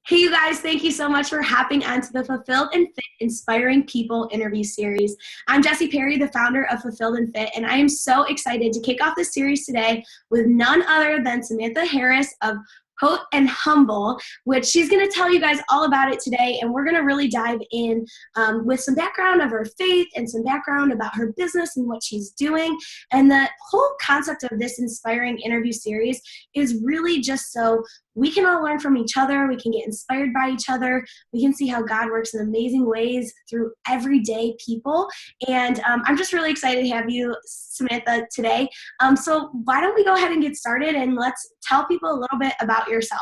Hey, you guys, thank you so much for hopping onto the Fulfilled and Fit Inspiring People interview series. I'm Jessie Perry, the founder of Fulfilled and Fit, and I am so excited to kick off this series today with none other than Samantha Harris of Haute and Humble, which she's going to tell you guys all about it today, and we're going to really dive in with some background of her faith and some background about her business and what she's doing. And the whole concept of this inspiring interview series is really just so we can all learn from each other, we can get inspired by each other, we can see how God works in amazing ways through everyday people. And I'm just really excited to have you, Samantha, today. So why don't we go ahead and get started, and let's tell people a little bit about yourself.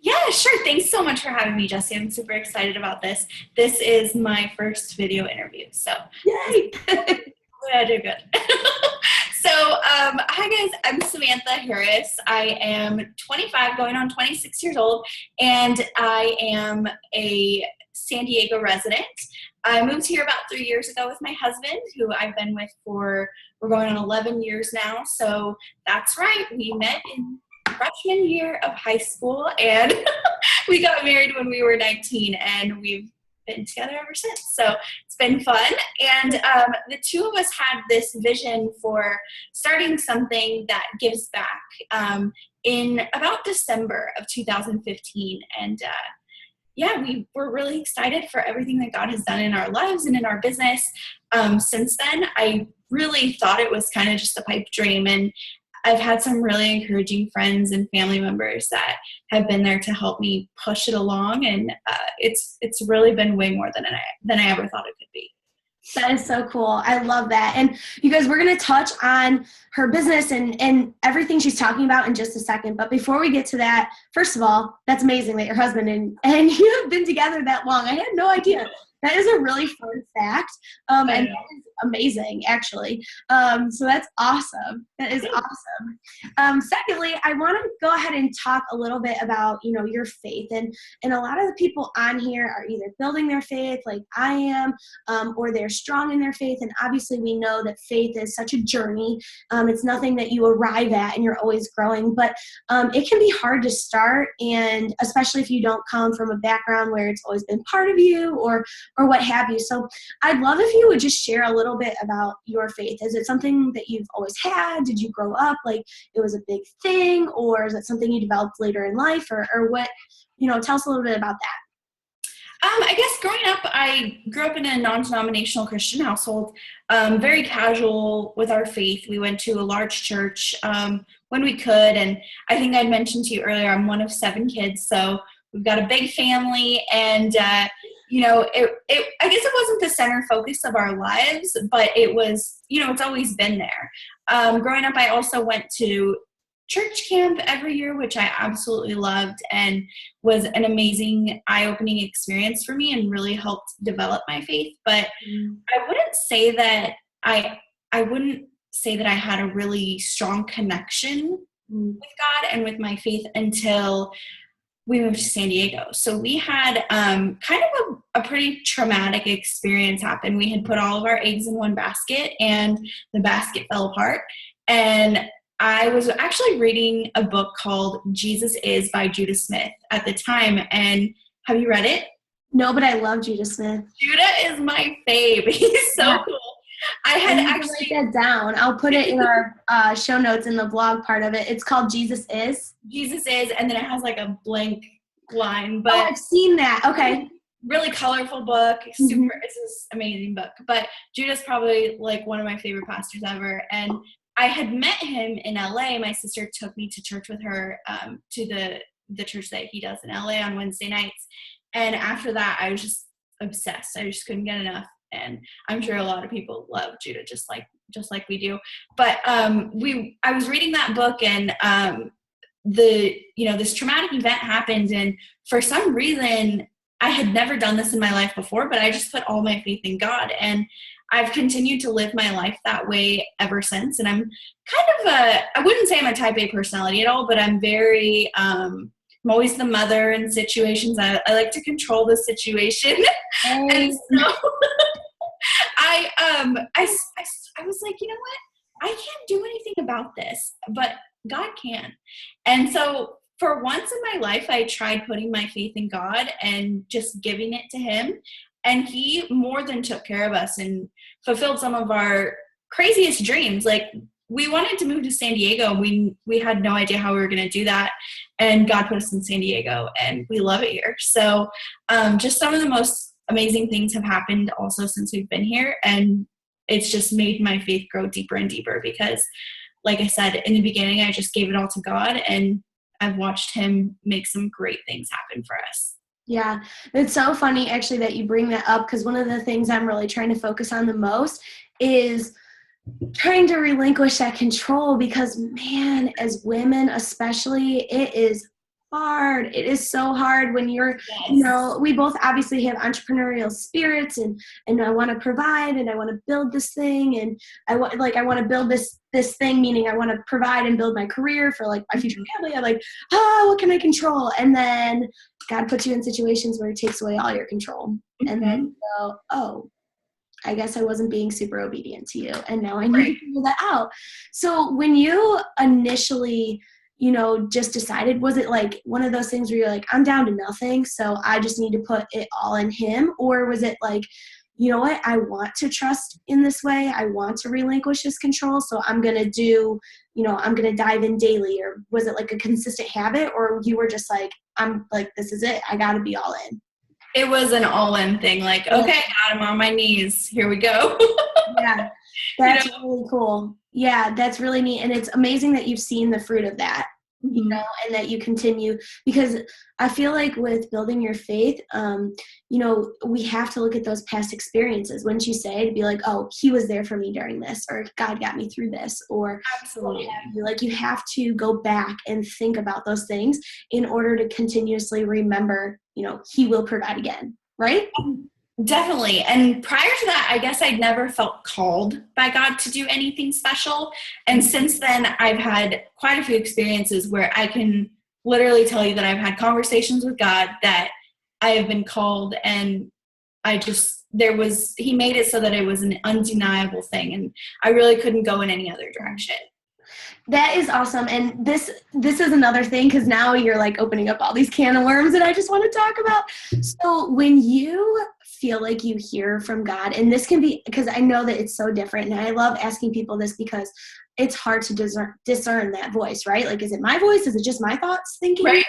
Yeah, sure. Thanks so much for having me, Jessie. I'm super excited about this. This is my first video interview, so Yay! I did good. So, hi guys, I'm Samantha Harris. I am 25, going on 26 years old, and I am a San Diego resident. I moved here about 3 years ago with my husband, who I've been with we're going on 11 years now. So that's right, we met in freshman year of high school, and we got married when we were 19, and we've been together ever since. So it's been fun. And the two of us had this vision for starting something that gives back in about December of 2015. And yeah, we were really excited for everything that God has done in our lives and in our business. Since then, I really thought it was kind of just a pipe dream, and I've had some really encouraging friends and family members that have been there to help me push it along, and it's really been way more than I ever thought it could be. That is so cool. I love that. And you guys, we're going to touch on her business and everything she's talking about in just a second. But before we get to that, first of all, that's amazing that your husband and you have been together that long. I had no idea. That is a really fun fact. And that is amazing, actually. So that's awesome. That is awesome. Secondly, I want to go ahead and talk a little bit about, your faith. And a lot of the people on here are either building their faith like I am, or they're strong in their faith. And obviously we know that faith is such a journey. It's nothing that you arrive at and you're always growing, but it can be hard to start. And especially if you don't come from a background where it's always been part of you or what have you. So I'd love if you would just share a little bit about your faith. Is it something that you've always had? Did you grow up like it was a big thing, or is it something you developed later in life, or what, tell us a little bit about that. I guess growing up, I grew up in a non-denominational Christian household, very casual with our faith. We went to a large church when we could, and I think I'd mentioned to you earlier, I'm one of 7 kids, so we've got a big family, and I guess it wasn't the center focus of our lives, but it was, it's always been there. Growing up, I also went to church camp every year, which I absolutely loved and was an amazing eye-opening experience for me and really helped develop my faith. But I wouldn't say that I had a really strong connection with God and with my faith until we moved to San Diego. So we had kind of a pretty traumatic experience happen. We had put all of our eggs in one basket, and the basket fell apart. And I was actually reading a book called Jesus Is by Judah Smith at the time. And have you read it? No, but I love Judah Smith. Judah is my fave. He's so cool. I had actually write that down. I'll put it in our show notes in the blog part of it. It's called Jesus Is. Jesus Is, and then it has like a blank line. But I've seen that. Okay. Really colorful book. It's this amazing book. But Judah's probably like one of my favorite pastors ever. And I had met him in LA. My sister took me to church with her to the church that he does in LA on Wednesday nights. And after that, I was just obsessed. I just couldn't get enough. And I'm sure a lot of people love Judah just like we do. But I was reading that book, and this traumatic event happened, and for some reason I had never done this in my life before, but I just put all my faith in God, and I've continued to live my life that way ever since. And I'm kind of I wouldn't say I'm a type A personality at all, but I'm very I'm always the mother in situations. I like to control the situation. And so I was like, you know what? I can't do anything about this, but God can. And so for once in my life, I tried putting my faith in God and just giving it to him. And he more than took care of us and fulfilled some of our craziest dreams. Like, we wanted to move to San Diego. We had no idea how we were going to do that. And God put us in San Diego, and we love it here. So just some of the most amazing things have happened also since we've been here. And it's just made my faith grow deeper and deeper because, like I said, in the beginning, I just gave it all to God, and I've watched him make some great things happen for us. Yeah, it's so funny actually that you bring that up, because one of the things I'm really trying to focus on the most is trying to relinquish that control, because man, as women especially, it is hard. It is so hard when you're, we both obviously have entrepreneurial spirits, and I want to provide, and I want to build this thing, and I want to build this thing, meaning I want to provide and build my career for like my future family. I'm like, what can I control? And then God puts you in situations where he takes away all your control. Mm-hmm. And then you go, oh, I guess I wasn't being super obedient to you, and now I need to figure that out. So when you initially, just decided, was it like one of those things where you're like, I'm down to nothing, so I just need to put it all in him? Or was it like, you know what, I want to trust in this way, I want to relinquish this control, so I'm going to do, I'm going to dive in daily? Or was it like a consistent habit, or you were just like, I'm like, this is it, I got to be all in? It was an all-in thing. Like, okay, God, I'm on my knees. Here we go. Yeah, that's really cool. Yeah, that's really neat. And it's amazing that you've seen the fruit of that, and that you continue, because I feel like with building your faith, we have to look at those past experiences. Wouldn't you say, to be like, oh, he was there for me during this, or God got me through this, or absolutely, like you have to go back and think about those things in order to continuously remember, he will provide again, right? Definitely. And prior to that, I guess I'd never felt called by God to do anything special. And since then, I've had quite a few experiences where I can literally tell you that I've had conversations with God that I have been called, and he made it so that it was an undeniable thing, and I really couldn't go in any other direction. That is awesome. And this is another thing, because now you're like opening up all these can of worms that I just want to talk about. So when you feel like you hear from God, and this can be, because I know that it's so different, and I love asking people this because it's hard to discern that voice, right? Like, is it my voice? Is it just my thoughts thinking? Right.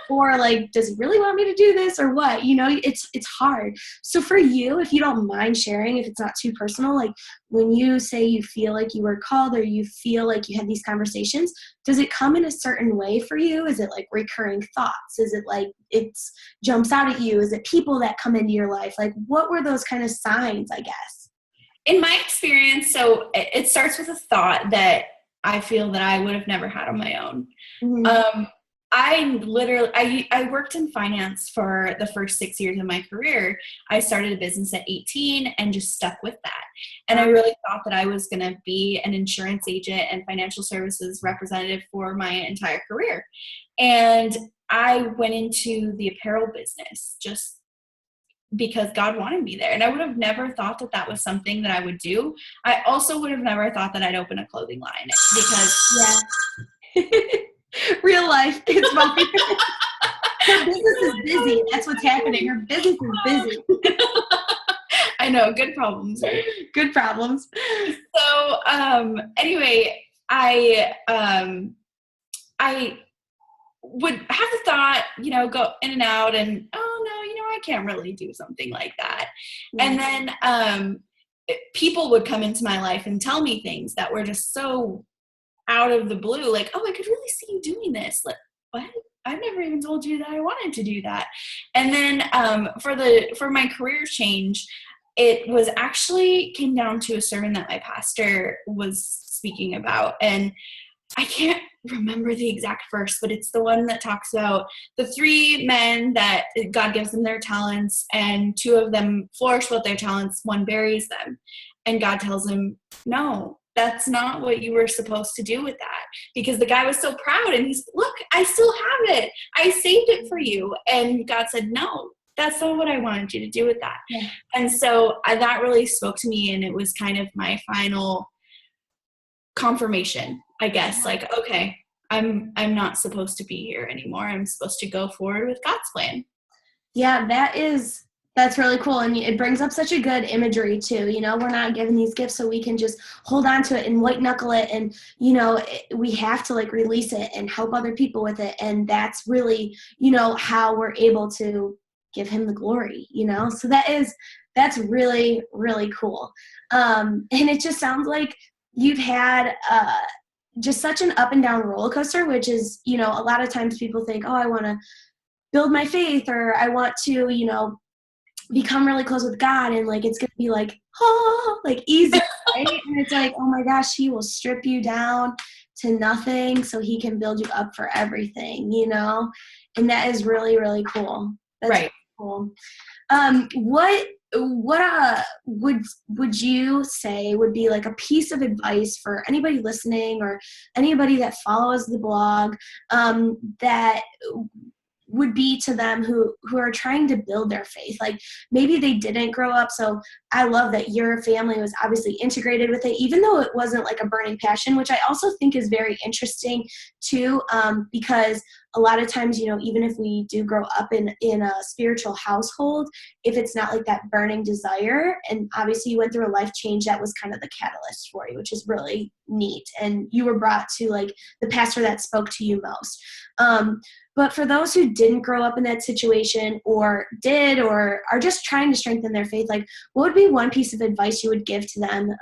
Or like, does he really want me to do this, or what? It's hard. So for you, if you don't mind sharing, if it's not too personal, like when you say you feel like you were called, or you feel like you had these conversations, does it come in a certain way for you? Is it like recurring thoughts? Is it like it jumps out at you? Is it people that come into your life? Like, what were those kind of signs, I guess? In my experience, so it starts with a thought that I feel that I would have never had on my own. Mm-hmm. I worked in finance for the first 6 years of my career. I started a business at 18 and just stuck with that. And I really thought that I was going to be an insurance agent and financial services representative for my entire career. And I went into the apparel business just because God wanted me there. And I would have never thought that that was something that I would do. I also would have never thought that I'd open a clothing line, because real life, it's funny. Her business is busy. That's what's happening. Her business is busy. I know, good problems, right? Good problems. So anyway, I would have the thought, go in and out, and I can't really do something like that. Mm-hmm. And then people would come into my life and tell me things that were just so out of the blue, like, oh, I could really see you doing this. Like, what? I've never even told you that I wanted to do that. And then for my career change, it was actually came down to a sermon that my pastor was speaking about. And I can't remember the exact verse, but it's the one that talks about the 3 men that God gives them their talents, and 2 of them flourish with their talents, 1 buries them. And God tells him, no, that's not what you were supposed to do with that. Because the guy was so proud, and he's, look, I still have it. I saved it for you. And God said, no, that's not what I wanted you to do with that. Yeah. And so that really spoke to me, and it was kind of my final confirmation, I guess. Like, okay, I'm not supposed to be here anymore. I'm supposed to go forward with God's plan. Yeah, that's really cool. And it brings up such a good imagery too. We're not given these gifts so we can just hold on to it and white knuckle it. And, we have to like release it and help other people with it. And that's really, how we're able to give him the glory, so that's really, really cool. And it just sounds like you've had, just such an up and down roller coaster, which is, a lot of times people think, oh, I want to build my faith, or I want to, become really close with God, and like it's gonna be like, oh, like easy, right? And it's like, oh my gosh, he will strip you down to nothing so he can build you up for everything, and that is really, really cool. That's right. really cool. What would you say would be like a piece of advice for anybody listening or anybody that follows the blog, that would be to them who are trying to build their faith? Like maybe they didn't grow up. So I love that your family was obviously integrated with it, even though it wasn't like a burning passion, which I also think is very interesting too, because a lot of times, even if we do grow up in a spiritual household, if it's not like that burning desire, and obviously you went through a life change that was kind of the catalyst for you, which is really neat. And you were brought to like the pastor that spoke to you most. But for those who didn't grow up in that situation, or did, or are just trying to strengthen their faith, like what would be one piece of advice you would give to them,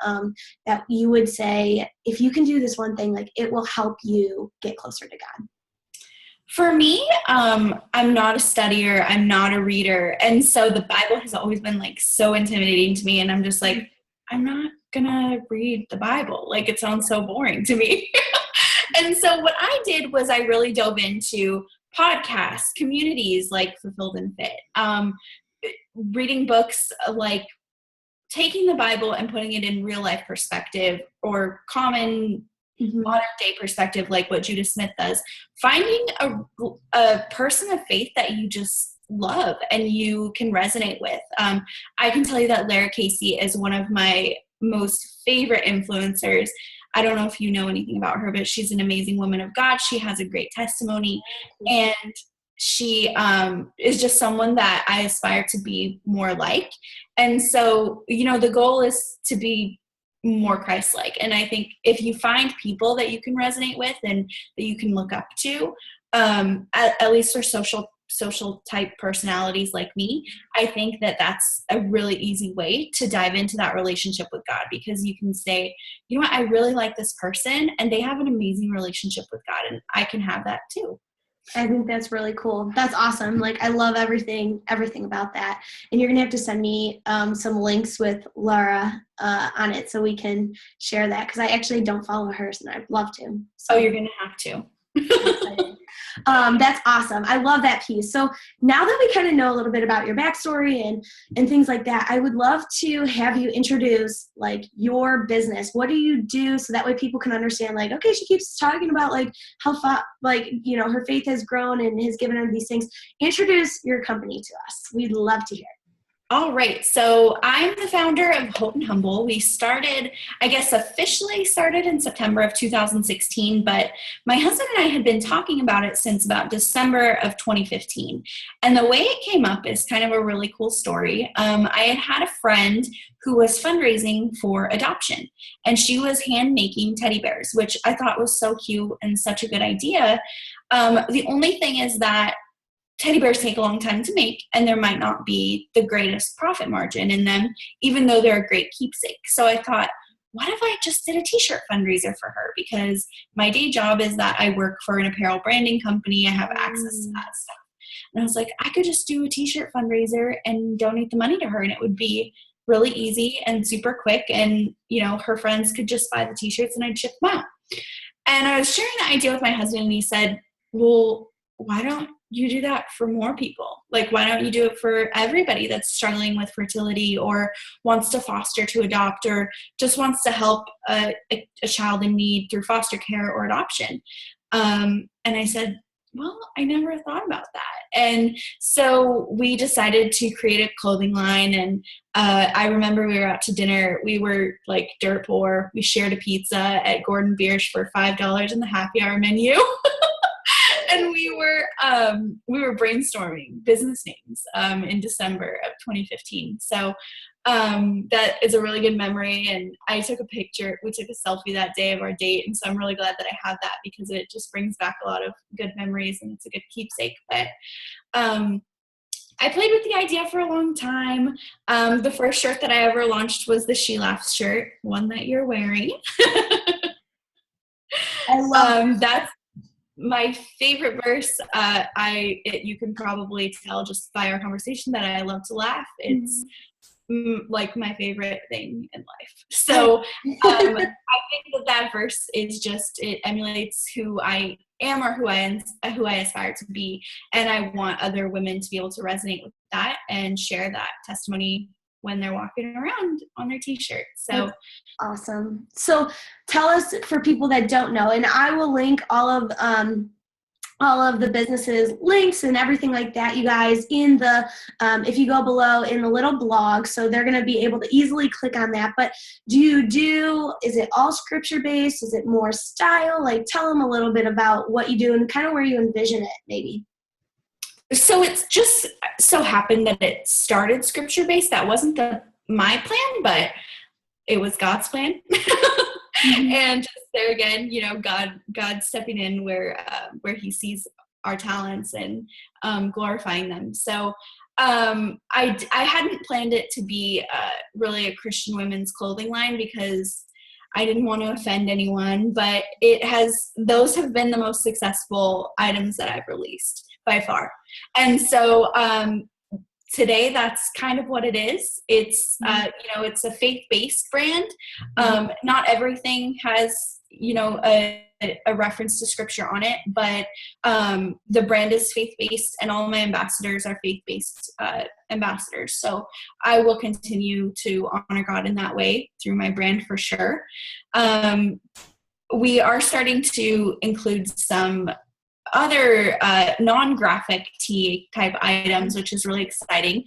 that you would say, if you can do this one thing, like it will help you get closer to God? For me, I'm not a studier. I'm not a reader. And so the Bible has always been like so intimidating to me. And I'm just like, I'm not going to read the Bible. Like it sounds so boring to me. And so what I did was I really dove into podcasts, communities like Fulfilled and Fit, reading books, like taking the Bible and putting it in real life perspective, or common modern day perspective, like what Judah Smith does, finding a person of faith that you just love and you can resonate with. I can tell you that Lara Casey is one of my most favorite influencers. I don't know if you know anything about her, but she's an amazing woman of God. She has a great testimony, and she is just someone that I aspire to be more like. And so, the goal is to be more Christ-like. And I think if you find people that you can resonate with and that you can look up to, at least for social type personalities like me, I think that that's a really easy way to dive into that relationship with God, because you can say, you know what, I really like this person and they have an amazing relationship with God, and I can have that too. I think that's really cool. That's awesome. Like I love everything about that. And you're going to have to send me some links with Laura on it so we can share that, because I actually don't follow hers and I'd love to. So. Oh, you're going to have to. That's awesome. I love that piece. So now that we kind of know a little bit about your backstory and things like that, I would love to have you introduce like your business. What do you do, so that way people can understand, like, okay, she keeps talking about like how her faith has grown and has given her these things. Introduce your company to us. We'd love to hear. All right. So I'm the founder of Haute Humble. We officially started in September of 2016, but my husband and I had been talking about it since about December of 2015. And the way it came up is kind of a really cool story. I had a friend who was fundraising for adoption, and she was hand making teddy bears, which I thought was so cute and such a good idea. The only thing is that teddy bears take a long time to make, and there might not be the greatest profit margin in them, even though they're a great keepsake. So I thought, what if I just did a t-shirt fundraiser for her? Because my day job is that I work for an apparel branding company. I have access to that stuff. And I was like, I could just do a t-shirt fundraiser and donate the money to her, and it would be really easy and super quick. And, her friends could just buy the t-shirts and I'd ship them out. And I was sharing the idea with my husband, and he said, well, why don't you do that for more people? Like, why don't you do it for everybody that's struggling with fertility, or wants to foster to adopt, or just wants to help a child in need through foster care or adoption? And I said, well, I never thought about that. And so we decided to create a clothing line. And I remember we were out to dinner. We were like dirt poor. We shared a pizza at Gordon Biersch for $5 in the happy hour menu. And we were brainstorming business names in December of 2015. So that is a really good memory. And I took a picture. We took a selfie that day of our date. And so I'm really glad that I have that, because it just brings back a lot of good memories and it's a good keepsake. But I played with the idea for a long time. The first shirt that I ever launched was the She Laughs shirt, one that you're wearing. I love that's my favorite verse. You can probably tell just by our conversation that I love to laugh. It's like my favorite thing in life. So I think that verse is just, it emulates who I am or who I aspire to be. And I want other women to be able to resonate with that and share that testimony when they're walking around on their t-shirt. So That's awesome. So tell us, for people that don't know, and I will link all of the businesses links and everything like that, you guys, in the if you go below in the little blog, so they're going to be able to easily click on that. But is it all scripture based? Is it more style? Like, tell them a little bit about what you do and kind of where you envision it, maybe. So it's just so happened that it started scripture based. That wasn't my plan, but it was God's plan. And just there again, God stepping in where he sees our talents and glorifying them. So I hadn't planned it to be really a Christian women's clothing line, because I didn't want to offend anyone, but those have been the most successful items that I've released by far. And so today, that's kind of what it is. It's, it's a faith-based brand. Not everything has, a reference to scripture on it, but the brand is faith-based, and all my ambassadors are faith-based ambassadors. So I will continue to honor God in that way through my brand for sure. We are starting to include some other non-graphic tee type items, which is really exciting.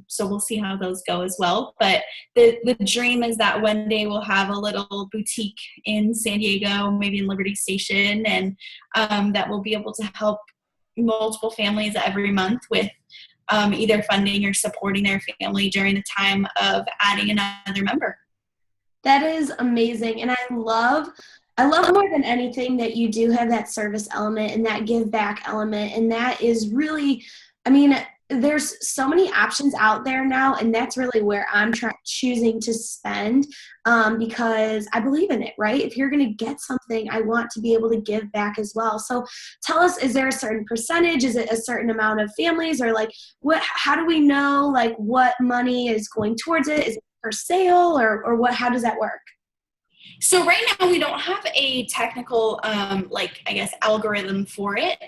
So we'll see how those go as well. But the dream is that one day we'll have a little boutique in San Diego, maybe in Liberty Station, and that we'll be able to help multiple families every month with either funding or supporting their family during the time of adding another member. That is amazing. And I love more than anything that you do have that service element and that give back element. And that is really, there's so many options out there now, and that's really where I'm choosing to spend because I believe in it, right? If you're going to get something, I want to be able to give back as well. So tell us, is there a certain percentage? Is it a certain amount of families, or like how do we know like what money is going towards it? Is it per sale or what? How does that work? So right now we don't have a technical, algorithm for it.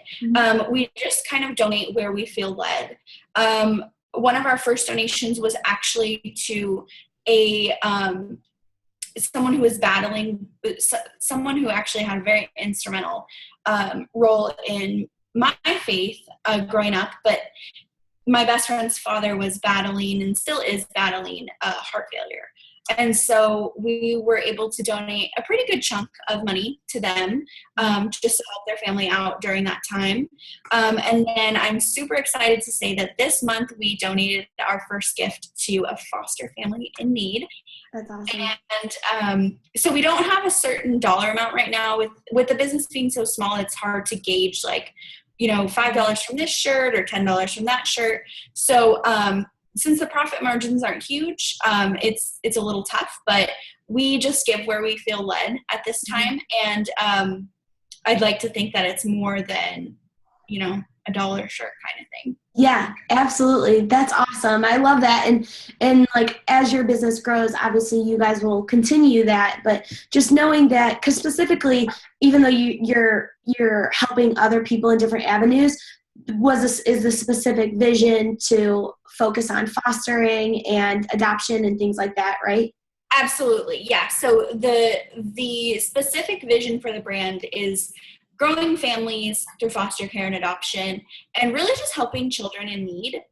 We just kind of donate where we feel led. One of our first donations was actually to someone who was battling, someone who actually had a very instrumental role in my faith growing up, but my best friend's father was battling and still is battling heart failure. And so we were able to donate a pretty good chunk of money to them just to help their family out during that time. And then I'm super excited to say that this month we donated our first gift to a foster family in need. That's awesome. And so we don't have a certain dollar amount right now. With the business being so small, it's hard to gauge $5 from this shirt or $10 from that shirt. So since the profit margins aren't huge, it's a little tough, but we just give where we feel led at this time. And I'd like to think that it's more than, a dollar shirt kind of thing. Yeah, absolutely. That's awesome. I love that. And like, as your business grows, obviously you guys will continue that, but just knowing that, because specifically, even though you're helping other people in different avenues, is the specific vision to focus on fostering and adoption and things like that, right? Absolutely. Yeah. So the specific vision for the brand is growing families through foster care and adoption, and really just helping children in need.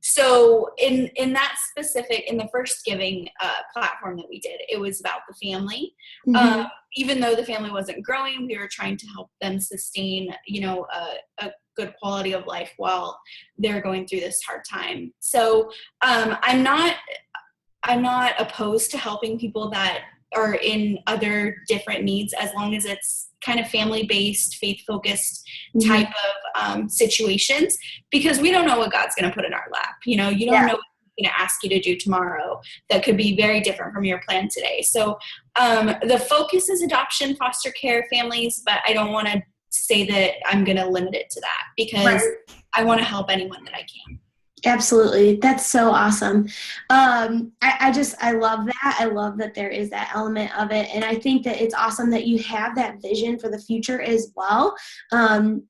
So in that specific, in the first giving platform that we did, it was about the family. Mm-hmm. Even though the family wasn't growing, we were trying to help them sustain, a good quality of life while they're going through this hard time. So I'm not opposed to helping people that are in other different needs, as long as it's kind of family-based, faith-focused type of situations, because we don't know what God's going to put in our lap. You don't know what He's going to ask you to do tomorrow that could be very different from your plan today. So the focus is adoption, foster care, families, but I don't want to say that I'm going to limit it to that, because I want to help anyone that I can. Absolutely. That's so awesome. I love that. I love that there is that element of it. And I think that it's awesome that you have that vision for the future as well. And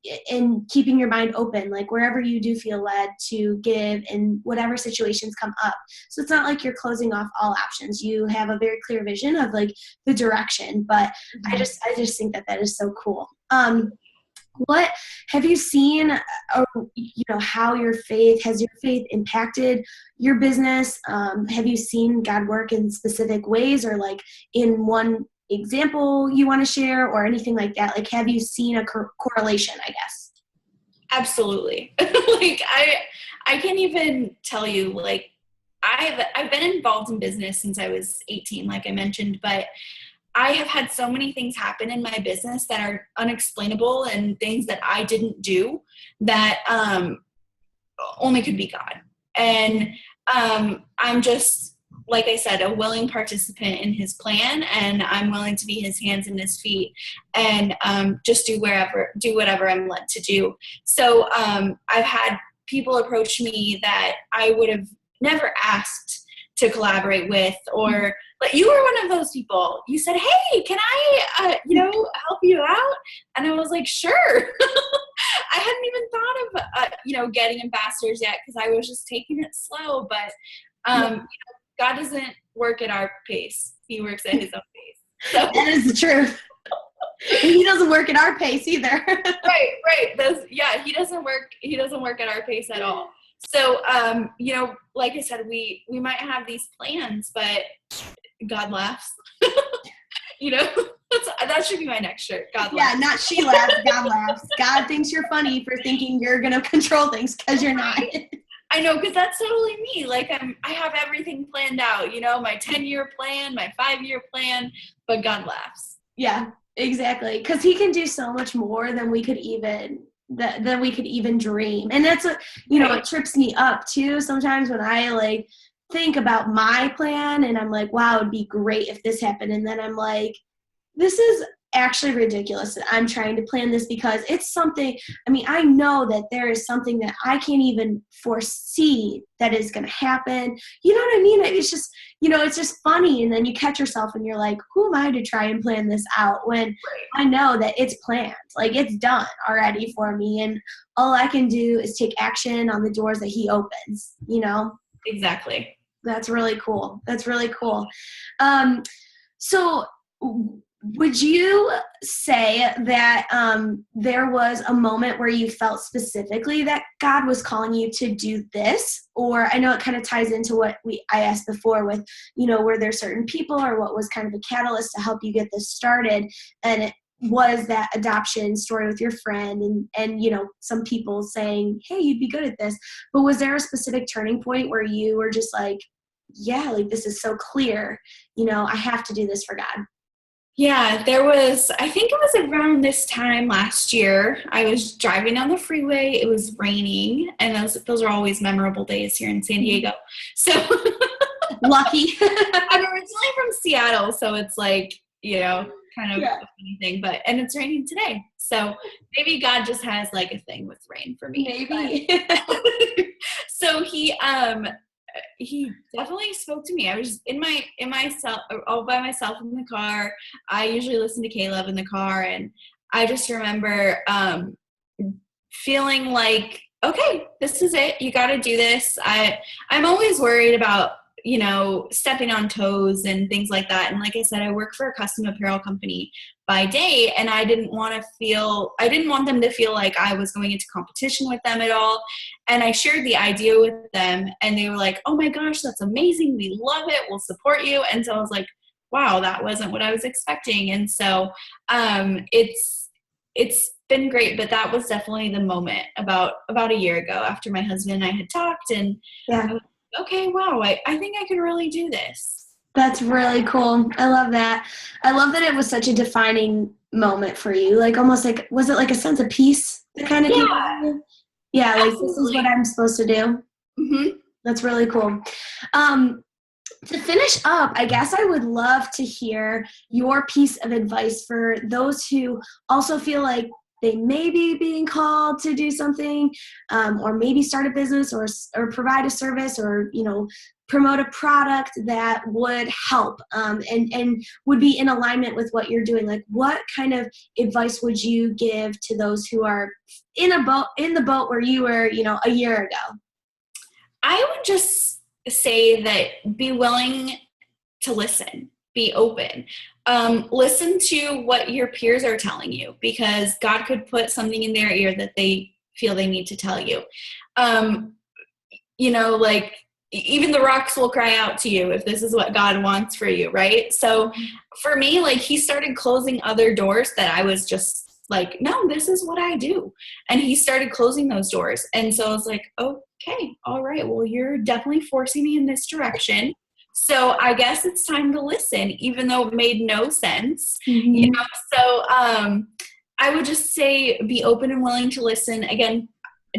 keeping your mind open, like wherever you do feel led to give and whatever situations come up. So it's not like you're closing off all options. You have a very clear vision of like the direction, but I just think that is so cool. What have you seen, how has your faith impacted your business? Have you seen God work in specific ways, or like in one example you want to share, or anything like that? Like, have you seen a correlation, I guess? Absolutely. Like I can't even tell you, like I've been involved in business since I was 18, like I mentioned, but I have had so many things happen in my business that are unexplainable, and things that I didn't do that only could be God. And I'm just, like I said, a willing participant in His plan, and I'm willing to be His hands and His feet, and just do whatever I'm led to do. So I've had people approach me that I would have never asked to collaborate with, or like you were one of those people. You said, "Hey, can I, help you out?" And I was like, "Sure." I hadn't even thought of, getting ambassadors yet, because I was just taking it slow. But God doesn't work at our pace; He works at His own pace. So. That is the truth. And He doesn't work at our pace either. Right. He doesn't work at our pace at all. So, like I said, we might have these plans, but God laughs. That should be my next shirt. God laughs. Yeah, not she laughs, God laughs. God thinks you're funny for thinking you're going to control things, because you're not. I know, because that's totally me. Like I have everything planned out, my 10-year plan, my 5-year plan, but God laughs. Yeah, exactly. Because He can do so much more than we could even dream. And that's it trips me up too sometimes when I think about my plan, and I'm like, wow, it'd be great if this happened. And then I'm like, this is actually ridiculous that I'm trying to plan this, because it's something, I know that there is something that I can't even foresee that is going to happen. You know what I mean? It's just, it's just funny. And then you catch yourself and you're like, who am I to try and plan this out when I know that it's planned, like it's done already for me. And all I can do is take action on the doors that He opens, Exactly. That's really cool. So would you say that there was a moment where you felt specifically that God was calling you to do this? Or I know it kind of ties into what I asked before with, were there certain people, or what was kind of a catalyst to help you get this started? And it was that adoption story with your friend and some people saying, hey, you'd be good at this. But was there a specific turning point where you were just like, yeah, like this is so clear, I have to do this for God? Yeah, I think it was around this time last year. I was driving on the freeway. It was raining, and those are always memorable days here in San Diego. So lucky. I'm originally from Seattle, so it's like, kind of a funny thing, and it's raining today. So maybe God just has like a thing with rain for me. Maybe. So he definitely spoke to me. I was all by myself in the car. I usually listen to Caleb in the car, and I just remember feeling like, okay, this is it. You got to do this. I'm always worried about, stepping on toes and things like that. And like I said, I work for a custom apparel company, by day. And I didn't want them to feel like I was going into competition with them at all. And I shared the idea with them and they were like, oh my gosh, that's amazing. We love it. We'll support you. And so I was like, wow, that wasn't what I was expecting. And so it's been great, but that was definitely the moment about a year ago after my husband and I had talked, and Yeah. I was like, okay, wow, I think I could really do this. That's really cool. I love that. I love that it was such a defining moment for you. Like almost like, was it like a sense of peace that kind of came out of you? Yeah, like this is what I'm supposed to do. Mm-hmm. That's really cool. To finish up, I guess I would love to hear your piece of advice for those who also feel like they may be being called to do something, or maybe start a business or provide a service, or, you know, promote a product that would help, and would be in alignment with what you're doing. Like, what kind of advice would you give to those who are in the boat where you were, you know, a year ago? I would just say that be willing to listen, be open. Listen to what your peers are telling you, because God could put something in their ear that they feel they need to tell you. You know, like even the rocks will cry out to you if this is what God wants for you, right? So for me, like, he started closing other doors that I was just like, no, this is what I do. And he started closing those doors. And so I was like, okay, all right, well, you're definitely forcing me in this direction. So I guess it's time to listen, even though it made no sense, Mm-hmm. you know? So I would just say be open and willing to listen. Again,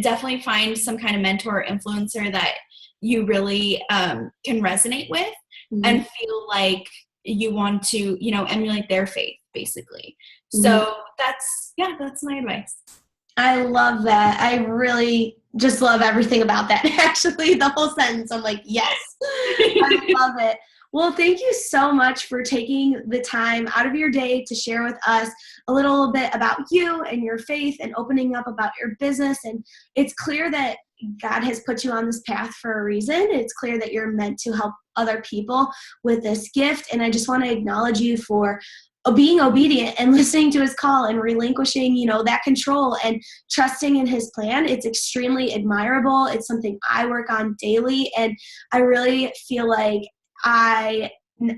definitely find some kind of mentor or influencer that you really can resonate with, mm-hmm. and feel like you want to, you know, emulate their faith, basically. Mm-hmm. So that's my advice. I love that. I really just love everything about that. Actually, the whole sentence, I'm like, yes, I love it. Well, thank you so much for taking the time out of your day to share with us a little bit about you and your faith, and opening up about your business. And it's clear that God has put you on this path for a reason. It's clear that you're meant to help other people with this gift. And I just want to acknowledge you for being obedient and listening to his call and relinquishing, you know, that control and trusting in his plan. It's extremely admirable. It's something I work on daily. And I really feel like I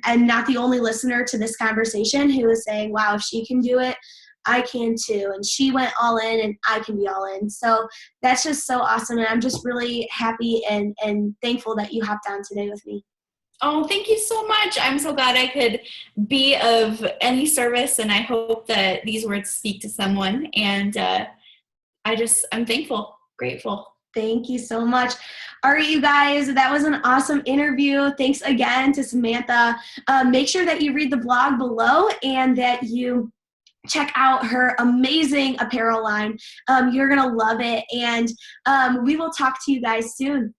am not the only listener to this conversation who is saying, wow, if she can do it, I can too. And she went all in, and I can be all in. So that's just so awesome. And I'm just really happy and thankful that you hopped on today with me. Oh, thank you so much. I'm so glad I could be of any service, and I hope that these words speak to someone. And I'm thankful, grateful. Thank you so much. All right, you guys, that was an awesome interview. Thanks again to Samantha. Make sure that you read the blog below and that you check out her amazing apparel line. You're going to love it. And we will talk to you guys soon.